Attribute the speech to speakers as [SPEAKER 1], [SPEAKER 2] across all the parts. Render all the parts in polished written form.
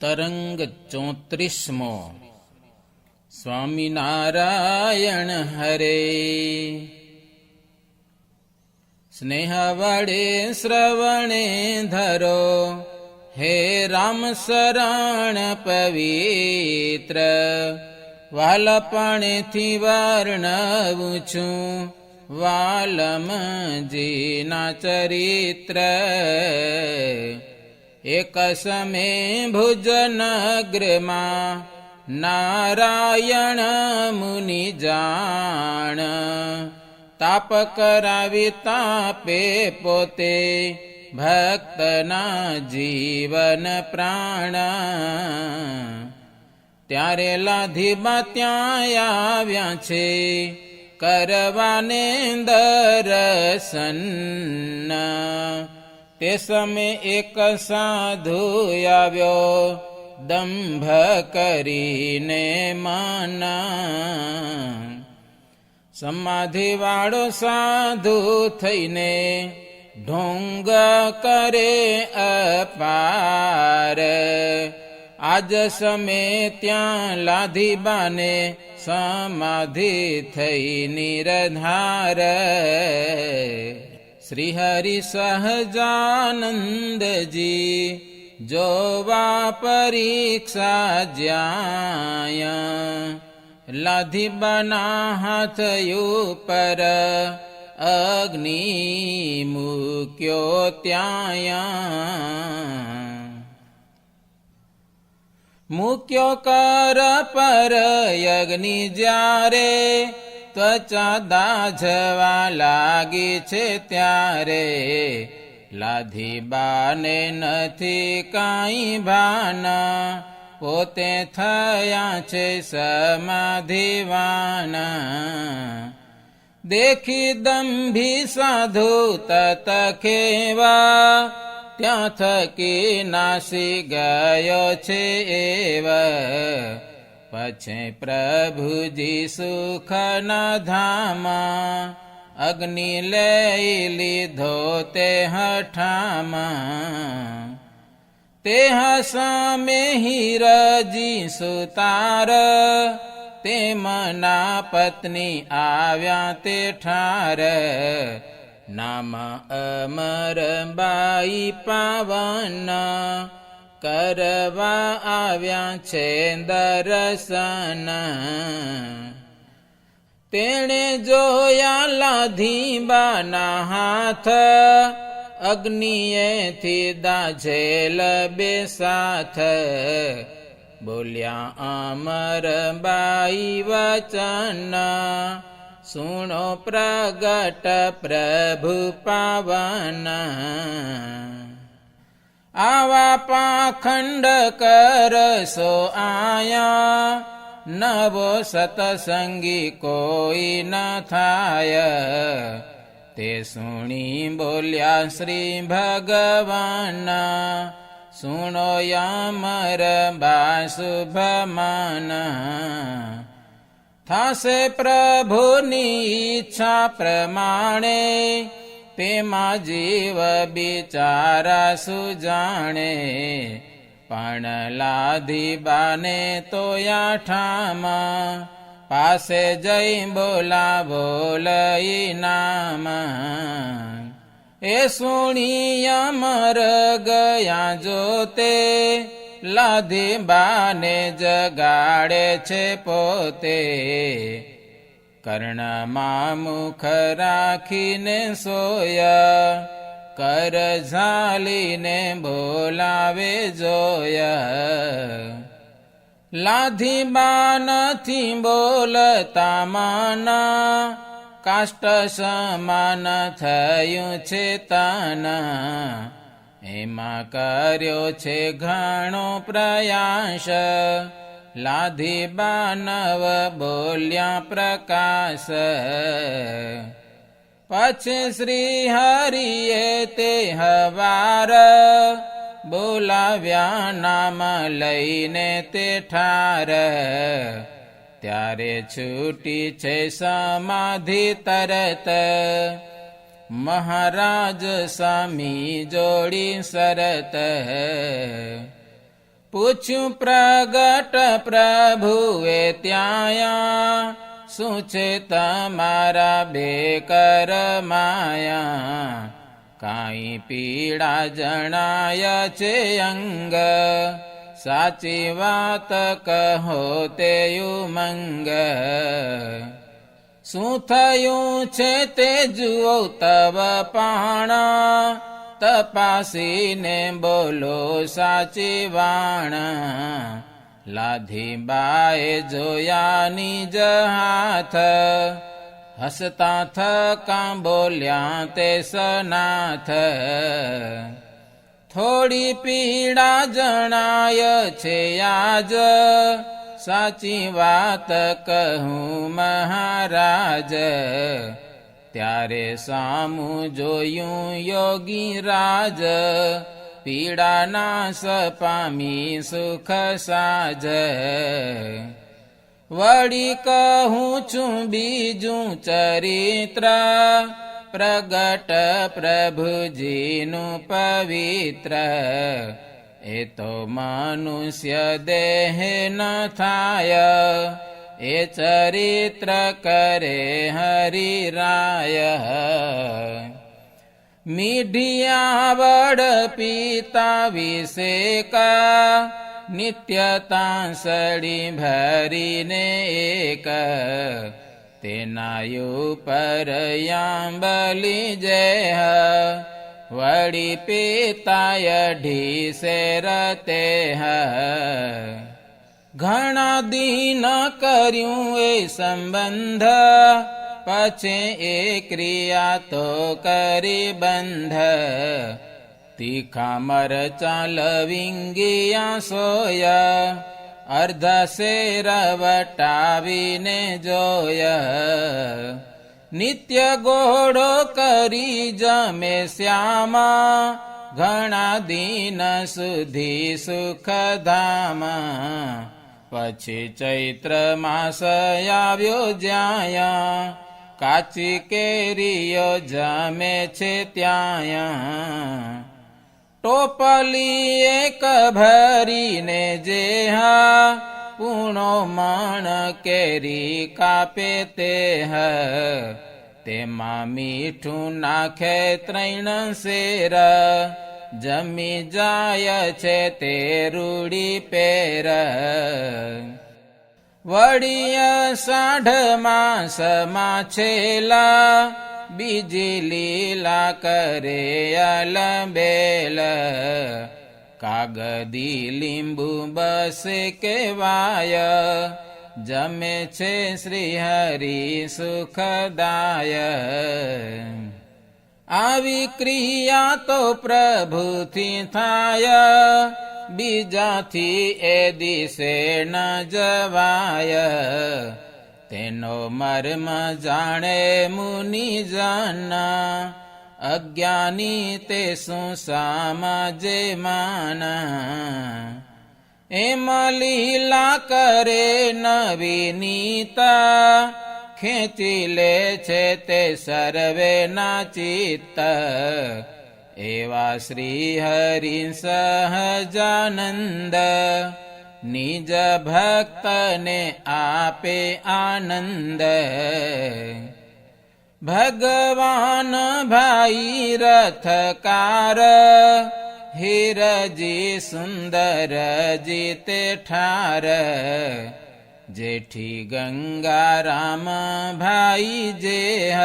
[SPEAKER 1] તરંગ 34મો. સ્વામિનારાયણ હરે. સ્નેહ વડે શ્રવણે ધરો, હે રામ શરણ પવિત્ર. વાલપણેથી વર્ણવું છું વાલમજીના ચરિત્ર. એક સમય ભુજનગરમાં નારાયણ મુનિ જાણ, તાપ કરાવી તાપે પોતે ભક્તના જીવન પ્રાણ. ત્યારે લાધીબા ત્યાં આવ્યા છે કરવાને દર્શન. તે સમય એક સાધુ આવ્યો દંભ કરીને માના. સમાધિવાળો સાધુ થઈને ઢોંગ કરે અપાર. આજ સમય ત્યાં લાધીબાને સમાધિ થઈ નિરધાર. શ્રી હરિ સહજાનંદજી જોવા પરીક્ષા જ્યાં, લાધીબાના હાથ ઉપર અગ્નિ મૂક્યો ત્યાં. મૂક્યો કર પર અગ્નિ જ્યારે, ત્વચા દાઝવા લાગી છે ત્યારે. લાધીબાને નથી કાંઈ ભાન, પોતે થયા છે સમાધિવાન. દેખી દંભી સાધુ તત ખેવા, ત્યાં થકી નાસી ગયો છે એવ. પછી પ્રભુજી સુખના ધામા, અગ્નિ લઈ લીધો તે હઠામાં. તે સામે હિરજી સુતાર, તેમના પત્ની આવ્યા તે ઠાર. નામ અમરબાઈ પાવન, કરવા આવ્યા છે દર્શન. તેણે જોયા લાધીબાના હાથ, અગ્નિએથી દાઝેલ બે સાથ. બોલ્યા અમરબાઈ વચન, સુણો પ્રગટ પ્રભુ પાવન. આવા પાખંડ કરશો આયા, નવો સતસંગી કોઈ ન થાય. તે સુણી બોલ્યા શ્રી ભગવાન, સુણો અમરબા શુભમાન. થાશે પ્રભુની ઈચ્છા પ્રમાણે, તેમાં જીવ બિચારા સુજાણે. પણ લાધીબાને તોયા ઠામા, પાસે જઈ બોલાવો લઈ નામ. એ સુણી અમર ગયા જોતે, લાધીબાને જગાડે છે પોતે. કર્ણમાં મુખ રાખીને સોયા, કર ઝાલીને બોલાવે જોયા. લાધીબા નથી બોલતા માના, કાષ્ટ સમાન થયું છે તાના. એમાં કર્યો છે ઘણો પ્રયાસ, લાધીબા નવ બોલ્યા પ્રકાશ. પછી શ્રી હરિએ તે હવાર, બોલાવ્યા નામ લઈને તે ઠાર. ત્યારે છૂટી છે સમાધિ તરત, મહારાજ સ્વામી જોડી શરત. પૂછ્યું પ્રગટ પ્રભુએ ત્યાંયા, શું છે તમારા બેકર માયા? કાંઈ પીડા જણાય છે અંગ, સાચી વાત કહો તે ઉમંગ. શું થયું છે તે જુઓ તવ પાણા, તપાસીને બોલો સાચી વાણ. લાધી બાએ જોયા નિજ હાથ, હસતા થકા બોલ્યા તે સનાથ. થોડી પીડા જણાય છે આજ, સાચી વાત કહું મહારાજ. ત્યારે સામું જોયું યોગી રાજ, પીડા નાશ પામી સુખ સાજ. વળી કહું છું બીજું ચરિત્ર, પ્રગટ પ્રભુજીનું પવિત્ર. એ તો મનુષ્ય દેહ ન થાય, એ ચરિત્ર કરે હરિરાય. મીઢિયાવડ પિતા વિષેકા, નિત્ય તાંસળી ભરીને એક. તેના ઉપર યાંબલી જેહ, વળી પિતાય ઢીસે રતેહ. ઘણા દિન કર્યું એ સંબંધ, પછી એ ક્રિયા તો કરી બંધ. તીખા મરચાં લવિંગિયા સોયા, અર્ધા શેર વટાવીને જોયા. નિત્ય ગોળો કરી જમે શ્યામા, ઘણા દિન સુધી સુખધામા. પછી ચૈત્ર માસ આવ્યો જ્યાં, કાચી કેરીઓ જમે છે ત્યાં. ટોપલી એક ભરીને જેહા, પૂણો મણ કેરી કાપે તેહ. તેમાં મીઠું નાખે 3 શેર, જમી જાય છે તે રૂડી પેર. વળી 60 માસમાં છેલ્લા, બીજી લીલા કરે અલબેલ. કાગદી લીંબુ બસે કેવાય, જમે છે શ્રી હરિ સુખદાય. આવી ક્રિયા તો પ્રભુથી થાય, બીજાથી એ દિશે ન જવાય. તેનો મર્મ જાણે મુનિજન, અજ્ઞાની તે શું સામજે માન. એમ લીલા કરે નવીનીતા, ખેંચી લે છે તે સર્વેના ચિત્ત. એવા શ્રી હરિ સહજાનંદ, નિજ ભક્તને આપે આનંદ. ભગવાન ભાઈ રથકાર, હીરજી સુંદરજી તે ઠાર. જેઠી ગંગારામ ભાઈ જેહ,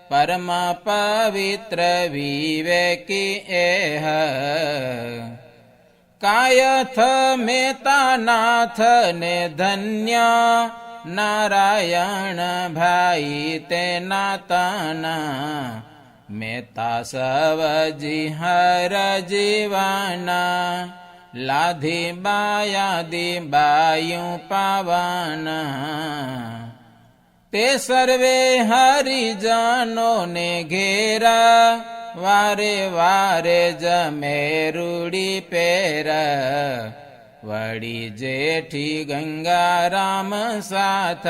[SPEAKER 1] પરમ પવિત્ર વિવેકી એહ. કાયથ મેતાનાથ ને ધન્ય, નારાયણ ભાઈ તેના તાના. મેતા સવજી હર જીવાના, લાધી બાયાદી બાયું પાવાના. તે સર્વે હરિજનોને ઘેરા, વારે વારે જમે રૂડી પેર. વળી જેઠી ગંગારામ સાથ,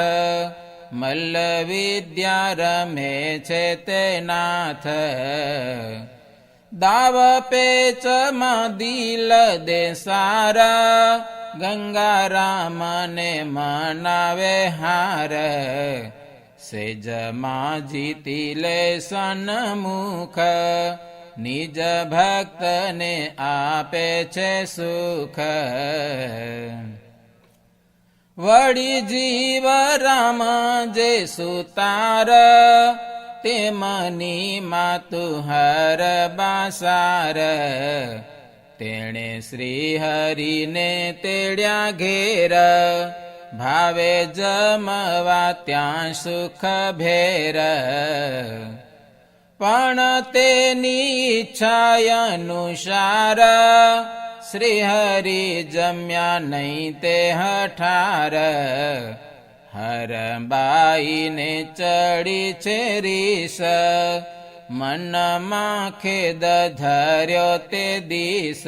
[SPEAKER 1] મલ્લ વિદ્યા રમે છે તે નાથ. દાવ પેચમાં દિલ દે સારા ગંગારામને મનાવે હાર સેજમાં જીતી લે સન્મુખ નિજ ભક્તને આપે છે સુખ વળી જીવ રામ જે સુતાર તે મની માતુ હર બાસાર તેણે શ્રી હરિને તેડ્યા ઘેર ભાવે જમવા ત્યાં સુખ ભેર પણ તેની ઈચ્છા અનુસાર શ્રી હરિ જમ્યા નહીં તે હઠાર હરબાઈને ચડી છે રીસ મનમાં ખેદ ધર્યો તે દિસ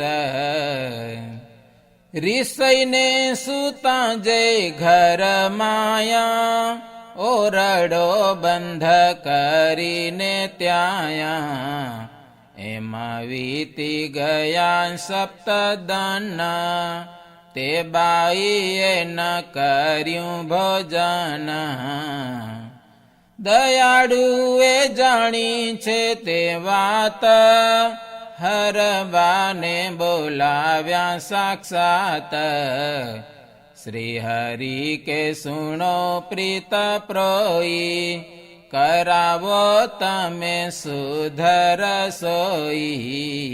[SPEAKER 1] રીસઈને સુતા જય ઘર માયા ઓરડો બંધ કરીને ત્યાયા એમાં વીતી ગયા સપ્તદન તે બાઈએ ન કર્યું ભોજન દયાળુએ જાણી છે તે વાત હરબાને બોલાવ્યા સાક્ષાત શ્રી હરિ કે સુણો પ્રીત પ્રોઈ કરાવો તમે સુધર સોઈ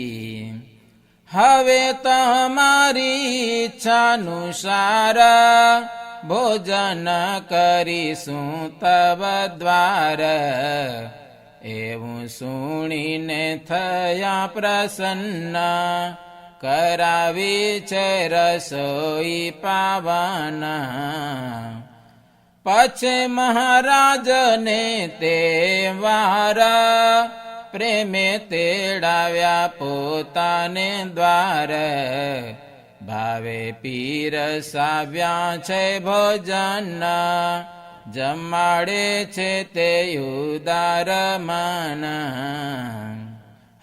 [SPEAKER 1] હવે તમારી ઈચ્છાનુસાર ભોજન કરીશું તવ દ્વાર એવું સુણીને થયા પ્રસન્ન કરાવી છે રસોઈ પાવન પછી મહારાજને તે વાર પ્રેમે તેડાવ્યા પોતાને દ્વાર ભાવે પીરસાવ્યા છે ભોજન જમાડે છે તે ઉદાર મન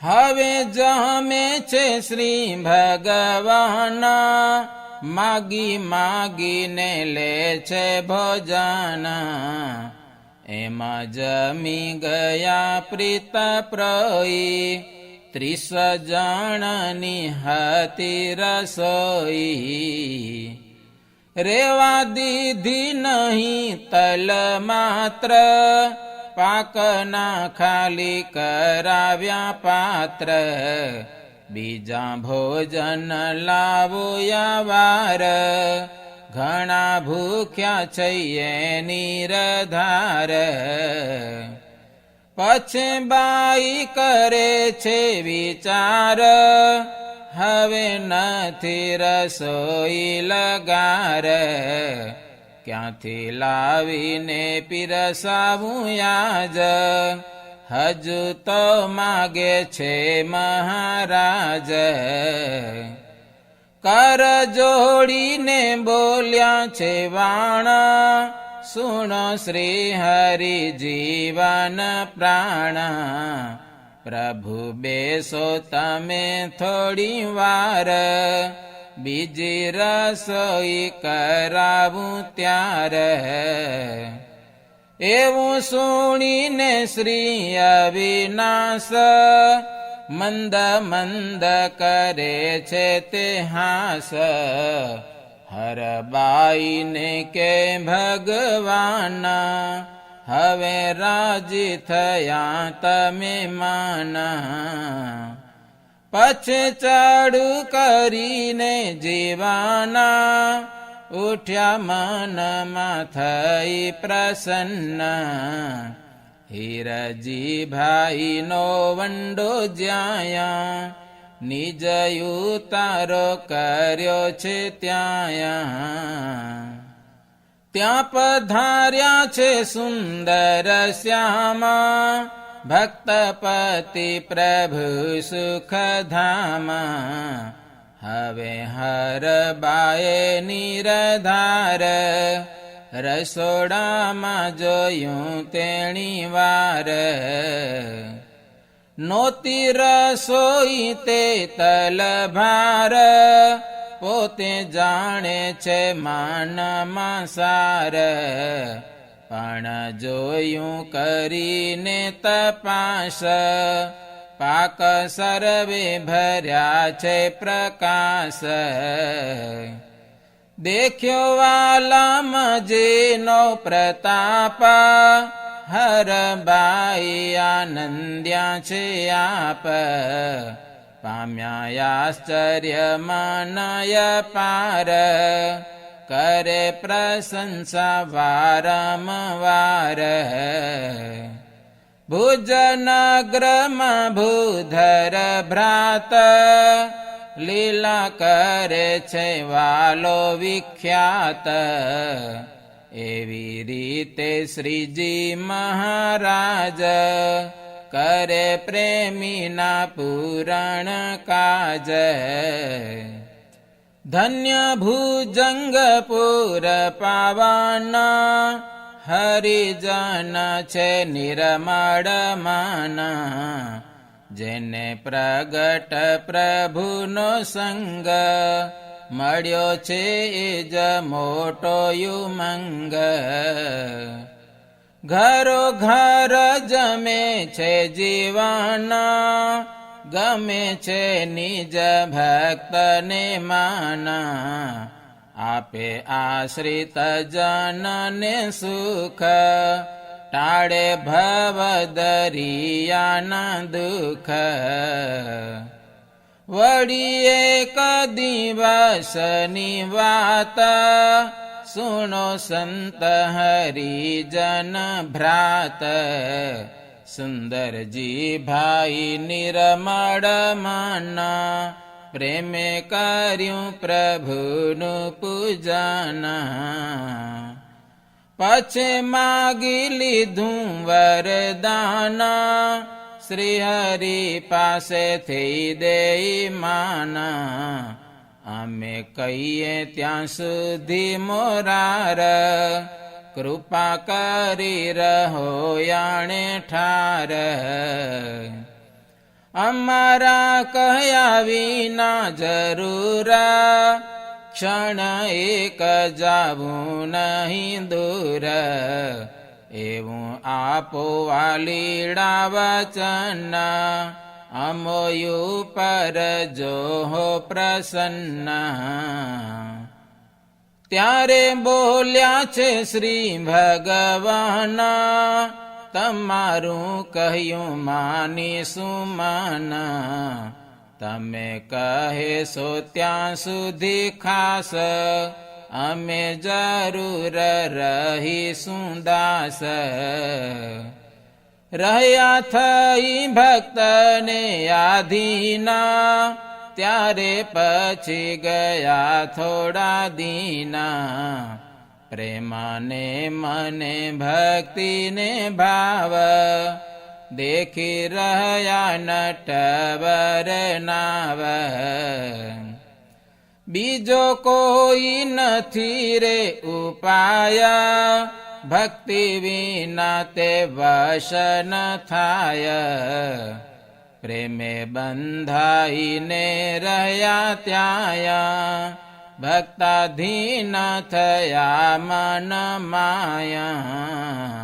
[SPEAKER 1] હવે જમે છે શ્રી ભગવાન માગી માગીને લે છે ભોજન એમાં જમી ગયા પ્રીત પ્રોઈ 30 જણની હતી રસોઈ રેવા દીધી નહીં તલ માત્ર પાકના ખાલી કરાવ્યા પાત્ર બીજા ભોજન લાવ્યા વાર ઘણા ભૂખ્યા છીએ નિરધાર પછી બાઈ કરે છે વિચાર હવે નથી રસોઈ લગાર ક્યાંથી લાવીને પીરસાવું યાજ હજુ તો માગે છે મહારાજ કર જોડીને બોલ્યા છે વાણ સુણો શ્રી હરિ જીવન પ્રાણ પ્રભુ બેસો તમે થોડી વાર બીજી રસોઈ કરાવું ત્યાર એવું સુણીને શ્રી અવિનાશ મંદ મંદ કરે છે તે હાસ હરબાઈને કે ભગવાન હવે રાજી થયા તમે માના પછી ચડુ કરીને જીવાના ઉઠ્યા મનમાં થઈ પ્રસન્ન હીરજી ભાઈનો વંડો જ્યાયા નિજ ઉતારો કર્યો છે ત્યાં પધાર્યા છે સુંદર શ્યામા ભક્તપતિ પ્રભુ સુખધામા હવે હરબાએ નિરધાર રસોડામાં જોયું તેણી વાર નોતી રસોઈ તે તલભાર, પોતે જાણે છે માનમાં સાર. પણ જોયું કરીને તપાસ, પાક સર્વે ભર્યા છે પ્રકાશ. દેખ્યો વાલામ જેનો પ્રતાપ, હરબાઈ આનંદ્યા છે આપ. પામ્યા આશ્ચર્યમાં નય પાર, કરે પ્રશંસા વારંવાર. ભુજનગરમાં ભૂધર ભ્રાત, લીલા કરે છે વાલો વિખ્યાત. એવી રીતે શ્રીજી મહારાજ, કરે પ્રેમીના પૂરણ કાજ. ધન્ય ભુજંગપુર પાવાના, હરિજન છે નિર્મળ માના. જેને પ્રગટ પ્રભુનો સંગ, મળ્યો છે એ જ મોટો ઉમંગ. ઘરો ઘર જમે છે જીવાના, ગમે છે નિજ ભક્તને માના. આપે આશ્રિત જનને સુખ, ટાળે ભવ દરિયાના દુઃખ. વળી એક દિવસની વાત, સુણો સંત હરિજન ભ્રાત. સુંદરજી ભાઈ નિર્મળ માના, પ્રેમે કર્યું પ્રભુનું પૂજન. પછી માગી લીધું વરદાન, શ્રી હરિ પાસેથી દેઈ માના. અમે કહીએ ત્યાં સુધી મોરાર, કૃપા કરી રહો યાણે ઠાર. અમારા કહ્યા વિના જરૂર, ક્ષણ એક જાવું નહીં દૂર. એવું આપો વાલીડા વચન, અમોયું પર જોહો પ્રસન્ન. ત્યારે બોલ્યા છે શ્રી ભગવાન, તમારું કહ્યું માનીશું માના. તમે કહેશો ત્યાં સુધી ખાસ, અમે જરૂર રહીશું દાસ. રહ્યા થઈ ભક્તને આધીના, ત્યારે પછી ગયા થોડા દીના. પ્રેમાને મને ભક્તિને ભાવ, દેખી રહ્યા નટવર નાવ. બીજો કોઈ નથી રે ઉપાય, ભક્તિ વિના તે વશ ન થાય. પ્રેમે બંધાઈને રહ્યા ત્યાં, ભક્તાધીન થયા મન માયા.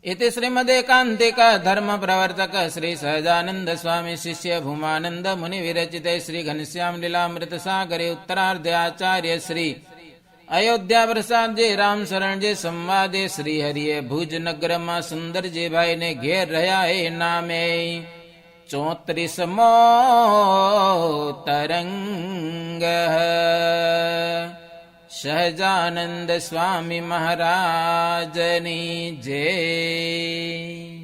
[SPEAKER 1] इति श्रीमदेकान्तिक धर्म प्रवर्तक श्री सहजानंद स्वामी शिष्य भूमानंद मुनि विरचिते श्री घनश्याम लीलामृत सागरे उत्तरार्धे आचार्य श्री अयोध्या प्रसाद जी राम शरण जी संवादे श्री हरिये भुज नगर में सुंदर जी भाई ने घेर रहा है नामे 34मो तरंग સહજાનંદ સ્વામી મહારાજની જય.